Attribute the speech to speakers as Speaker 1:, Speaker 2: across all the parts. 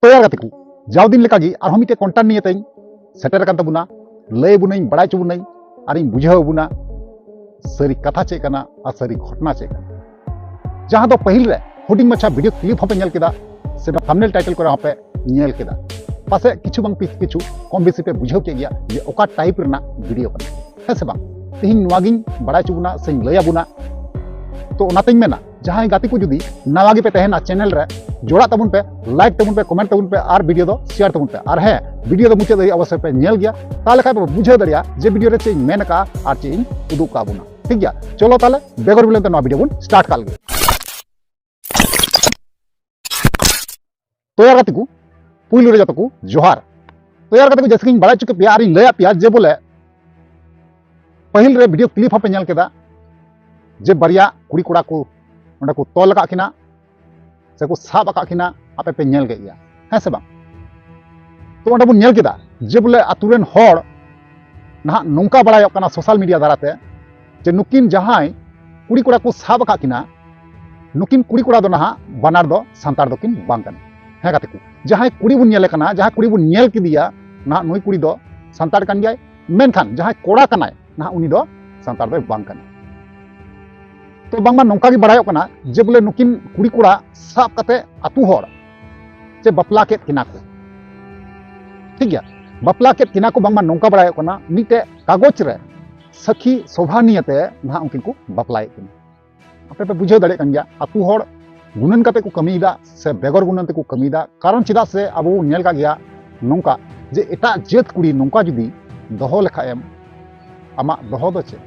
Speaker 1: तैयार करते को जाव दिन लेका गी आरहों मिटे कंटेंट निये तें सेटर कान तबुना लय बुनाई बड़ाई चुबुनाई और इन बुझाव बुना सरी कथा चे कना और सरी घटना चे कना जहां तो पहिल रे हुडिंग मछा वीडियो क्लिप होपे नेल केदा से थंबनेल टाइटल को होपे नेल केदा पासे किछु बांग पिस किछु कम बेसी पे बुझाव के गया जे ओका टाइप रना वीडियो कना है से बांग तिहिन नवागिन बड़ाई चुबुना से लया बुना तो ओनातें मेना जहां गाती को जुदी नवागे पे तहना चैनल रे जोड़ा तबुन पे लाइक तबुन पे कमेंट तबुन पे और वीडियो दो शेयर तबुन पे और है वीडियो दो मुझे दो अवश्य पे नेल गया ताले खाय पे बुझे दरिया जे वीडियो रे चेन मेन का और चेन उदुक का बुना ठीक गया चलो ताले बेगर बिलन तो नवा वीडियो बुन स्टार्ट काल गे तो यार गाती को पुइलु रे जतो को जोहार तो यार गाती को जैसे कि बड़ा चुके प्यार इन लया प्यार जे बोले पहिल रे वीडियो क्लिप होपे नेल केदा जे बरिया कुड़ी कुड़ा को ओंडे को तोल का किना से को साब का किना आपे पे नेल गया है से बा तो ओंडे बुन नेल केदा जे बोले आतुरेन होड़ ना नोंका बड़ाय कना सोशल मीडिया दाराते जे नुकिन जहां कुड़ी कुड़ा को साब का किना नुकिन कुड़ी कुड़ा दो ना बनार दो संतार दो किन बांग कना है गाते को जहां कुड़ी बुन नेल कना जहां कुड़ी बुन नेल किदिया ना नुई कुड़ी दो संतार कन गय मेनखान जहां कोड़ा कनाय ना उनी दो संतार दो बांग कना तो बांगमा नौका की बड़ाय कना जे बोले नुकिन कुड़ी कुड़ा साब कते आतु होड़ जे बपला के किना को ठीक गया बपला के किना को बांगमा नौका बड़ाय कना मिटे कागज रे सखी शोभानियते ना उनकिन को बपलाय किन आपे पे बुझे दड़े कन गया आतु होड़ गुणन कते को कमीदा से बेगर गुणन ते को कमीदा कारण चिदा से अब नेल का गया नौका जे एटा जेत कुड़ी नौका जुदी दोहो लेखाएम आमा दोहो दो चे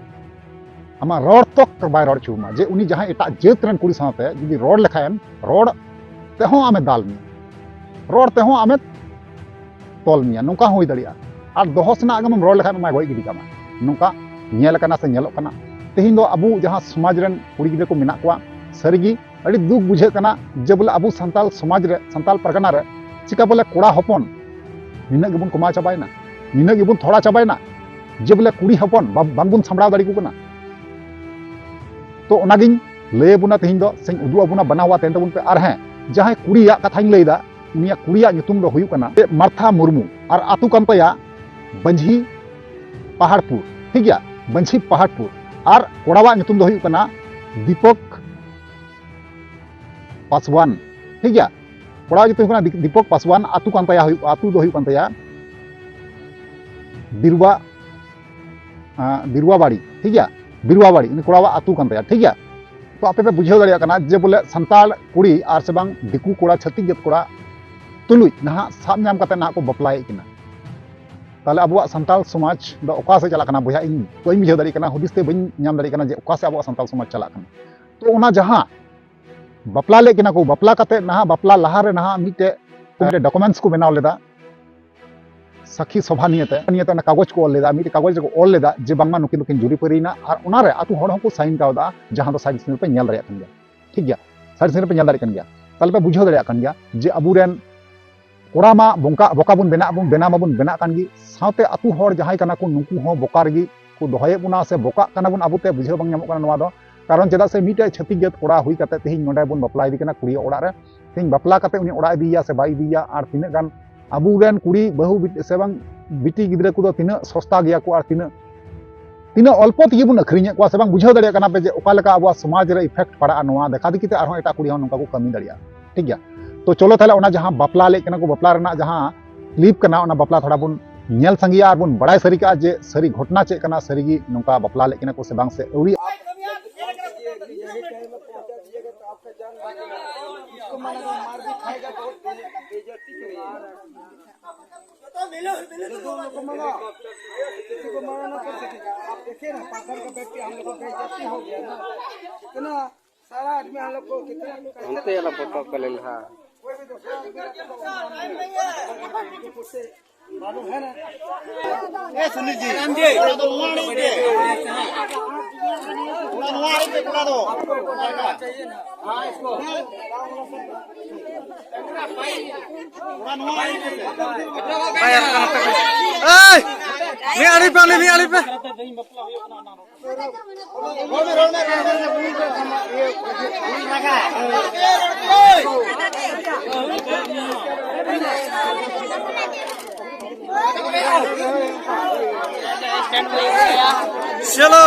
Speaker 1: आमा रोड तक बाय रोड चुमा जे उनी जहां एटा जेत रन कुड़ी साथे जुदी रोड लेखाएम रोड तेहो आमे दाल मी रोड तेहो आमे तोल मिया नौका होई दड़िया और दोहसना आगम रोड लेखाएम मा गोई गिडी कामा नौका नेल कना से नेलो कना तेहिन दो अबु जहां समाज रन कुड़ी गिदे को मेना कोआ सरिगी अड़ी दुख बुझे कना जे बोले अबु संताल समाज रे संताल परगना रे चिका बोले कोड़ा हपन निना गेबुन कमा चाबायना निना गेबुन थोड़ा चाबायना जे बोले कुड़ी हपन बांगबुन सामड़ाव दाड़ी को कना तो ओनागिन लय बुना तेहिन दो सें उदु अबुना बनावा तेन तबुन पे और हैं जहां कुड़िया कथाइन लैदा उनिया कुड़िया नुतुम दो हुयु कना मार्था मुर्मू और आतु कंपया बंझी पहाड़पुर ठीक गया बंझी पहाड़पुर और कोड़ावा नुतुम दो हुयु कना दीपक पासवान ठीक गया कोड़ा नुतुम कना दीपक पासवान आतु कंपया आतु दो हुयु कंपया बिरवा बाड़ी ठीक गया बिरवा बाड़ी इन कोड़ावा आतु कान तया ठीक है तो आपे पे बुझाव दड़िया कना जे बोले संताल कुड़ी आर से बांग दिकू कोड़ा छत्तीस जत कोड़ा तुलुई ना साब नाम कते ना को बपलाय किना ताले अबुआ संताल समाज दो ओका से चला कना बुझा इन कोई बुझाव दड़ी कना हुदिस ते बइन नाम दड़ी कना जे ओका से अबुआ संताल समाज चला कना तो ओना जहां बपला ले किना को बपला कते ना बपला लहा रे ना मिटे डॉक्यूमेंट्स को बनाव लेदा सखी सभा नियते कागज को ऑल लेदा मिटे कागज को ऑल लेदा जे बांगमा नुकिन नुकिन जुरी परिना और उना रे आतु होड़ को साइन कावदा जहां दो साइड सिग्नल पे नेल दड़िया कन गया ठीक गया साइड सिग्नल पे नेल दड़िया कन गया ताले पे बुझाव दड़िया कन गया जे अबुरेन कोड़ा मा बोका बुन बेना माबुन बेना कान गी साथे आतु होड़ जहां कना को नुकु हो बोका रगी को दोहये बुना से बोका कना बुन अबुते बुझाव बांग नामो कना नवा दो कारण चेदा से मिटे छत्तीस जत कोड़ा हुई कते तेहिन नोडे बुन बपला इदी कना कुड़ी ओड़ा रे तेहिन बपला कते उनी ओड़ा इदिया से बाई इदिया और तिने गान अबुरेन कुड़ी बहु से बांग बिटी गिद्रे को तीना सस्ता गया को और तीना अल्प ती बुन अखरिने को से बांग बुझाव दड़िया कना पे जे ओका लेका अब समाज रे इफेक्ट पड़ा नोआ देखा दिकिते आरो एटा कुड़ी नोका को कमी दड़िया ठीक गया तो चलो ताले ओना जहां बपला ले कना को बपला रना जहां क्लिप कना ओना बपला थोड़ा बुन नेल संगिया और बुन बड़ाई सरी का जे सरी घटना चे कना सरीगी नोका बपला ले कना को से बांग से औरी
Speaker 2: सारा आदमी हम लोग को कितना फोटो कर लेना मालूम है ना ए सुनील जी राम जी तो मुआनी पे मुआनी पे कुड़ा दो चाहिए ना हां इसको मुआनी पे Ni ali pe ni ali pe. चलो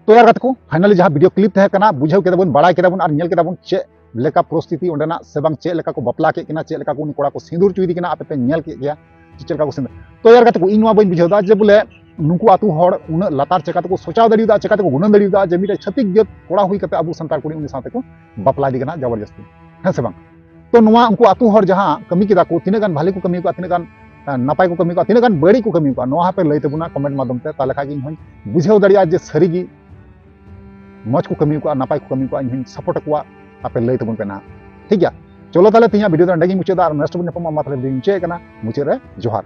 Speaker 1: तो यार गाते को फाइनली जहाँ वीडियो क्लिप तहे कना बुझाव केदा बन बड़ा केदा बन और नेल केदा बन चे लेका परिस्थिति ओंडेना से बांग चे लेका को बपला के किना चे लेका को उन कोड़ा को सिंदूर चुइदी किना आपे पे नेल के गया चे लेका को सिंदूर तो यार गाते को इनवा बन बुझावदा जे बोले नुकु आतु हड़ उन लतार चेकाते को सोचाव दड़िदा चेकाते को गुणन दड़िदा जे मिटे छतिक जत कोड़ा हुई कते अबु संतार कुड़ी उन साथे को बपला दी कना जबरदस्ती है से बांग तो नुआ उनको आतु हड़ जहाँ कमी केदा को तिने गान भाले को कमी को तिने गान नापाय को कमी को तिने गान बड़ी को कमी को नोहा पे लई तबुना कमेंट माध्यम ते ताले खागी इन बुझाव दड़िया जे सरीगी मज को कमी को नापाय को कमी को इन सपोर्ट को आपे लई तबुन पे ना ठीक गया चलो ताले तिया वीडियो तो अंडे मुचादा और नेक्स्ट बन मा माथले मुचे कना मुचे रे जोहार।